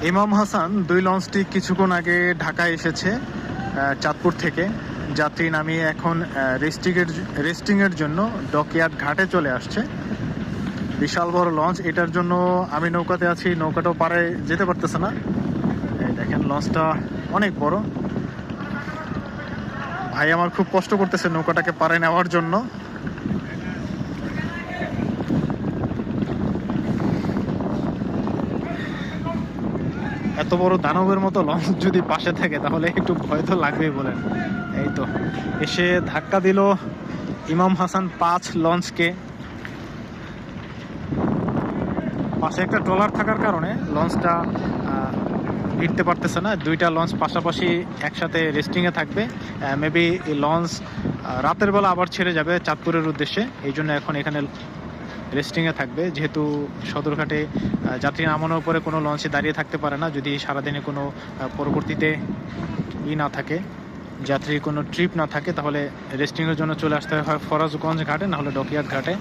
ইমাম হাসান 2 লঞ্চটি কিছুক্ষণ আগে ঢাকায় এসেছে চাঁদপুর থেকে। যাত্রী নামিয়ে এখন রেস্টিংয়ের জন্য ডকইয়ার্ড ঘাটে চলে আসছে। বিশাল বড় লঞ্চ, এটার জন্য আমি নৌকাতে আছি, নৌকাটাও পারে যেতে পারতেছে না। এই দেখেন লঞ্চটা অনেক বড়। ভাই আমার খুব কষ্ট করতেছে নৌকাটাকে পারে নেওয়ার জন্য। এত বড় দানবের মতো লঞ্চ যদি পাশে থাকে তাহলে একটু ভয় তো লাগবেই বলেন। এই তো এসে ধাক্কা দিল ইমাম হাসান 5 লঞ্চকে। পাশে একটা ট্রলার থাকার কারণে লঞ্চটা ভিড়তে পারতেছে না। 2টা লঞ্চ পাশাপাশি একসাথে রেস্টিংয়ে থাকবে। মেবি এই লঞ্চ রাতের বেলা আবার ছেড়ে যাবে চাঁদপুরের উদ্দেশ্যে, এই জন্য এখন এখানে রেস্টিংয়ে থাকবে। যেহেতু সদরঘাটে যাত্রী নামানোর পরে কোনো লঞ্চে দাঁড়িয়ে থাকতে পারে না যদি সারাদিনে কোনো পরবর্তীতে না থাকে, যাত্রীর কোনো ট্রিপ না থাকে, তাহলে রেস্টিংয়ের জন্য চলে আসতে হয় ফরাজগঞ্জ ঘাটে, নাহলে ডকইয়ার্ড ঘাটে।